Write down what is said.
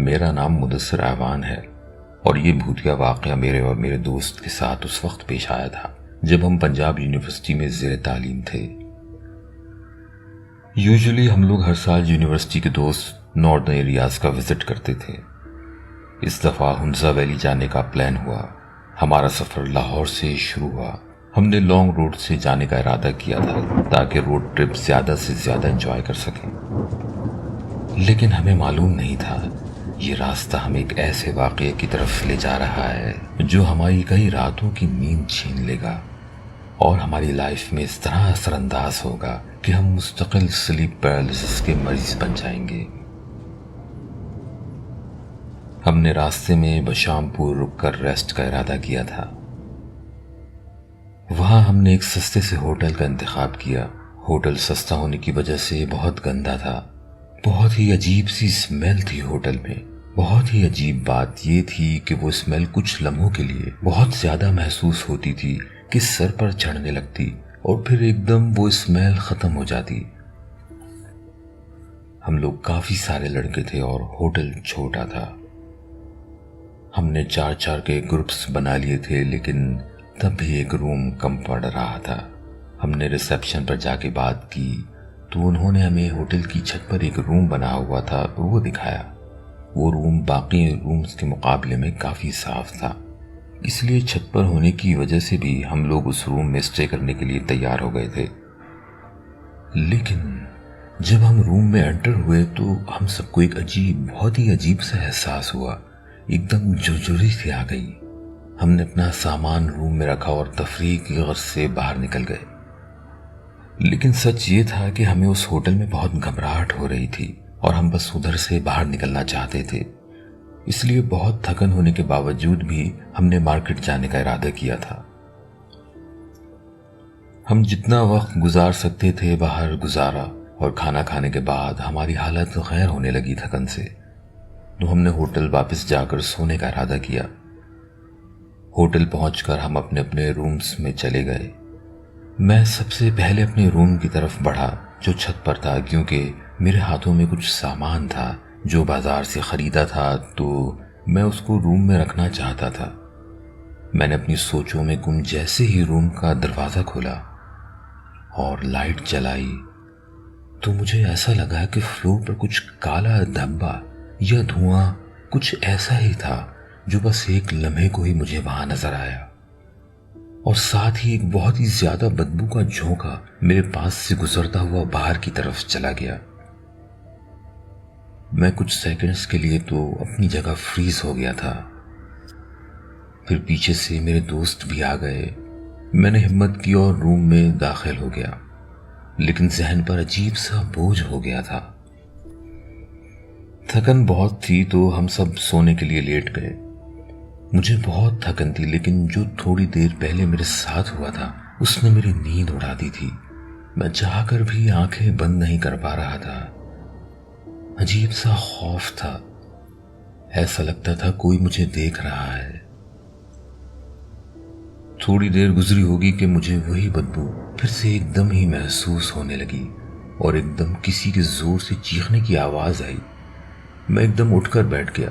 میرا نام مدثر اعوان ہے اور یہ بھوتیا واقعہ میرے اور میرے دوست کے ساتھ اس وقت پیش آیا تھا جب ہم پنجاب یونیورسٹی میں زیر تعلیم تھے۔ یوزولی ہم لوگ ہر سال یونیورسٹی کے دوست ناردرن ایریاز کا وزٹ کرتے تھے۔ اس دفعہ ہنزا ویلی جانے کا پلان ہوا۔ ہمارا سفر لاہور سے شروع ہوا۔ ہم نے لانگ روڈ سے جانے کا ارادہ کیا تھا تاکہ روڈ ٹرپ زیادہ سے زیادہ انجوائے کر سکیں، لیکن ہمیں معلوم نہیں تھا یہ راستہ ہمیں ایک ایسے واقعے کی طرف لے جا رہا ہے جو ہماری کئی راتوں کی نیند چھین لے گا اور ہماری لائف میں اس طرح اثر انداز ہوگا کہ ہم مستقل سلیپ پیرالائسس کے مریض بن جائیں گے۔ ہم نے راستے میں بشام پور رک کر ریسٹ کا ارادہ کیا تھا۔ وہاں ہم نے ایک سستے سے ہوٹل کا انتخاب کیا۔ ہوٹل سستا ہونے کی وجہ سے بہت گندا تھا۔ بہت ہی عجیب سی اسمیل تھی ہوٹل میں۔ بہت ہی عجیب بات یہ تھی کہ وہ اسمیل کچھ لمحوں کے لیے بہت زیادہ محسوس ہوتی تھی کہ سر پر چڑھنے لگتی اور پھر ایک دم وہ اسمیل ختم ہو جاتی۔ ہم لوگ کافی سارے لڑکے تھے اور ہوٹل چھوٹا تھا۔ ہم نے 4 کے گروپس بنا لیے تھے، لیکن تب بھی ایک روم کم پڑ رہا تھا۔ ہم نے ریسیپشن پر جا کے بات کی تو انہوں نے ہمیں ہوٹل کی چھت پر ایک روم بنا ہوا تھا وہ دکھایا۔ وہ روم باقی رومز کے مقابلے میں کافی صاف تھا، اس لیے چھت پر ہونے کی وجہ سے بھی ہم لوگ اس روم میں اسٹے کرنے کے لیے تیار ہو گئے تھے۔ لیکن جب ہم روم میں انٹر ہوئے تو ہم سب کو ایک بہت ہی عجیب سا احساس ہوا۔ ایک دم جرجری سی آ گئی۔ ہم نے اپنا سامان روم میں رکھا اور تفریح کی غرض سے باہر نکل گئے، لیکن سچ یہ تھا کہ ہمیں اس ہوٹل میں بہت گھبراہٹ ہو رہی تھی اور ہم بس ادھر سے باہر نکلنا چاہتے تھے۔ اس لیے بہت تھکن ہونے کے باوجود بھی ہم نے مارکیٹ جانے کا ارادہ کیا تھا۔ ہم جتنا وقت گزار سکتے تھے باہر گزارا اور کھانا کھانے کے بعد ہماری حالت غیر ہونے لگی تھکن سے، تو ہم نے ہوٹل واپس جا کر سونے کا ارادہ کیا۔ ہوٹل پہنچ کر ہم اپنے اپنے رومز میں چلے گئے۔ میں سب سے پہلے اپنے روم کی طرف بڑھا جو چھت پر تھا، کیونکہ میرے ہاتھوں میں کچھ سامان تھا جو بازار سے خریدا تھا تو میں اس کو روم میں رکھنا چاہتا تھا۔ میں نے اپنی سوچوں میں گم جیسے ہی روم کا دروازہ کھولا اور لائٹ جلائی تو مجھے ایسا لگا کہ فلور پر کچھ کالا دھبا یا دھواں کچھ ایسا ہی تھا جو بس ایک لمحے کو ہی مجھے وہاں نظر آیا، اور ساتھ ہی ایک بہت ہی زیادہ بدبو کا جھونکا میرے پاس سے گزرتا ہوا باہر کی طرف چلا گیا۔ میں کچھ سیکنڈز کے لیے تو اپنی جگہ فریز ہو گیا تھا۔ پھر پیچھے سے میرے دوست بھی آ گئے۔ میں نے ہمت کی اور روم میں داخل ہو گیا، لیکن ذہن پر عجیب سا بوجھ ہو گیا تھا۔ تھکن بہت تھی تو ہم سب سونے کے لیے لیٹ گئے۔ مجھے بہت تھکن تھی، لیکن جو تھوڑی دیر پہلے میرے ساتھ ہوا تھا اس نے میری نیند اڑا دی تھی۔ میں چاہ کر بھی آنکھیں بند نہیں کر پا رہا تھا۔ عجیب سا خوف تھا، ایسا لگتا تھا کوئی مجھے دیکھ رہا ہے۔ تھوڑی دیر گزری ہوگی کہ مجھے وہی بدبو پھر سے ایک دم ہی محسوس ہونے لگی اور ایک دم کسی کے زور سے چیخنے کی آواز آئی۔ میں ایک دم اٹھ کر بیٹھ گیا۔